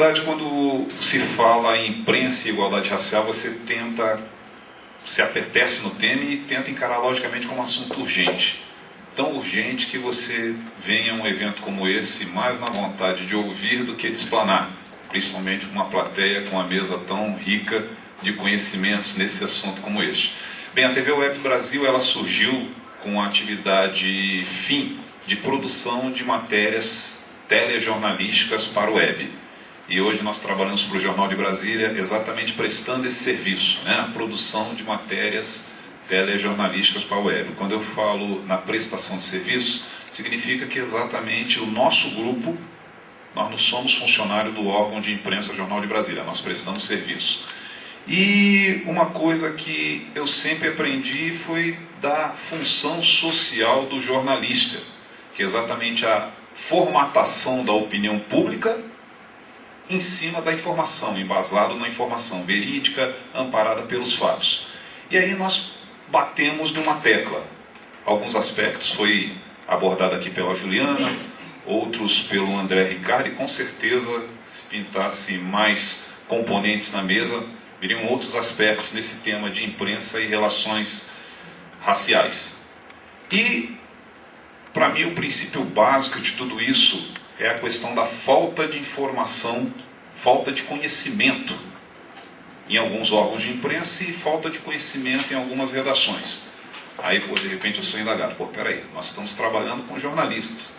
verdade, quando se fala em imprensa e igualdade racial, você se apetece no tema e tenta encarar logicamente como um assunto urgente. Tão urgente que você venha a um evento como esse mais na vontade de ouvir do que de explanar, principalmente com uma plateia com uma mesa tão rica de conhecimentos nesse assunto como este. Bem, a TV Web Brasil ela surgiu com a atividade fim de produção de matérias telejornalísticas para o web. E hoje nós trabalhamos para o Jornal de Brasília exatamente prestando esse serviço, né? A produção de matérias telejornalísticas para o web. Quando eu falo na prestação de serviço, significa que exatamente o nosso grupo, nós não somos funcionários do órgão de imprensa Jornal de Brasília, nós prestamos serviço. E uma coisa que eu sempre aprendi foi da função social do jornalista, que é exatamente a formatação da opinião pública em cima da informação, embasado na informação verídica, amparada pelos fatos. E aí nós batemos numa tecla. Alguns aspectos foi abordado aqui pela Juliana, outros pelo André Ricardo, e com certeza, se pintasse mais componentes na mesa, viriam outros aspectos nesse tema de imprensa e relações raciais. E, para mim, o princípio básico de tudo isso é a questão da falta de informação, falta de conhecimento em alguns órgãos de imprensa e falta de conhecimento em algumas redações. Aí, de repente, eu sou indagado. Peraí, nós estamos trabalhando com jornalistas.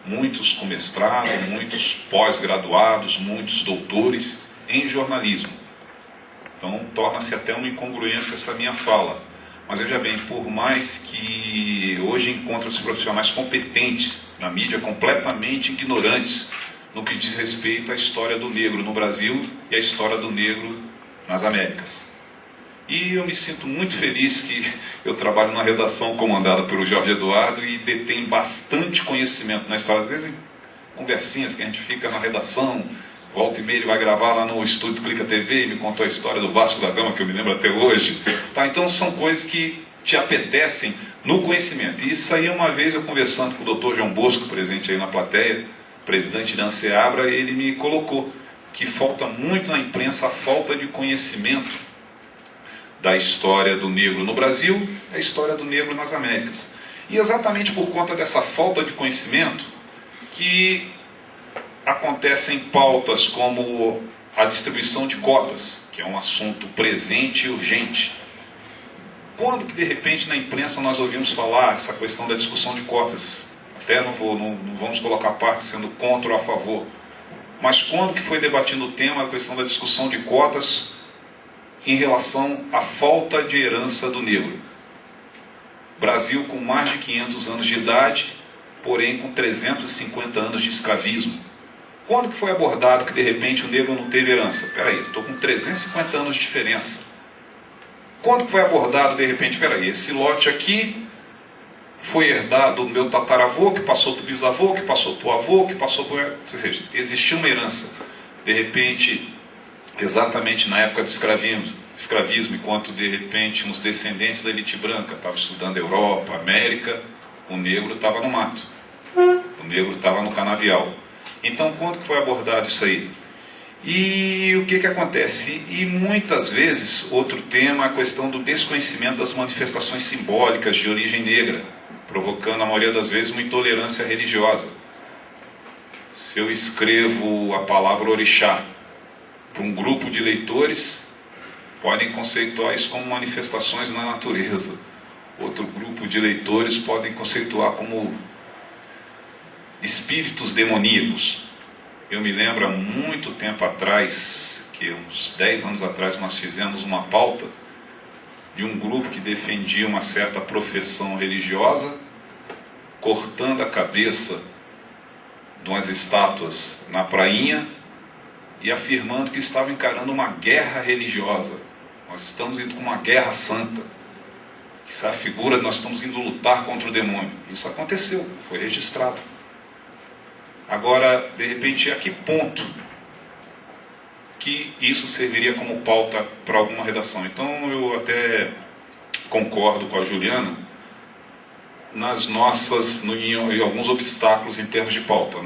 Muitos com mestrado, muitos pós-graduados, muitos doutores em jornalismo. Então, torna-se até uma incongruência essa minha fala. Mas veja bem, por mais que hoje encontram-se profissionais competentes na mídia, completamente ignorantes no que diz respeito à história do negro no Brasil e à história do negro nas Américas. E eu me sinto muito feliz que eu trabalho numa redação comandada pelo Jorge Eduardo e detém bastante conhecimento na história. Às vezes, em conversinhas que a gente fica na redação, volta e meia ele vai gravar lá no estúdio do Clica TV e me contou a história do Vasco da Gama, que eu me lembro até hoje. Tá, então são coisas que te apetecem no conhecimento. E isso aí, uma vez eu conversando com o Dr. João Bosco, presente aí na plateia, presidente da Anseabra, ele me colocou que falta muito na imprensa a falta de conhecimento da história do negro no Brasil e a história do negro nas Américas. E exatamente por conta dessa falta de conhecimento que acontecem pautas como a distribuição de cotas, que é um assunto presente e urgente. Quando que de repente na imprensa nós ouvimos falar essa questão da discussão de cotas? Até não vamos colocar parte sendo contra ou a favor. Mas quando que foi debatido o tema, a questão da discussão de cotas em relação à falta de herança do negro? Brasil com mais de 500 anos de idade, porém com 350 anos de escravismo. Quando que foi abordado que de repente o negro não teve herança? Peraí, eu estou com 350 anos de diferença. Quando que foi abordado de repente, peraí, esse lote aqui foi herdado do meu tataravô, que passou para o bisavô, que passou para o avô, que passou para... Ou seja, existia uma herança. De repente, exatamente na época do escravismo, enquanto de repente uns descendentes da elite branca estavam estudando Europa, América, o negro estava no mato. O negro estava no canavial. Então, quando que foi abordado isso aí? E o que acontece? E muitas vezes, outro tema é a questão do desconhecimento das manifestações simbólicas de origem negra, provocando, a maioria das vezes, uma intolerância religiosa. Se eu escrevo a palavra orixá para um grupo de leitores, podem conceituar isso como manifestações na natureza. Outro grupo de leitores podem conceituar como espíritos demoníacos. Eu me lembro há muito tempo atrás, que uns 10 anos atrás nós fizemos uma pauta de um grupo que defendia uma certa profissão religiosa, cortando a cabeça de umas estátuas na prainha e afirmando que estava encarando uma guerra religiosa. Nós estamos indo com uma guerra santa. Isso é a figura de nós estamos indo lutar contra o demônio. Isso aconteceu, foi registrado. Agora, de repente, a que ponto que isso serviria como pauta para alguma redação? Então, eu até concordo com a Juliana em alguns obstáculos em termos de pauta.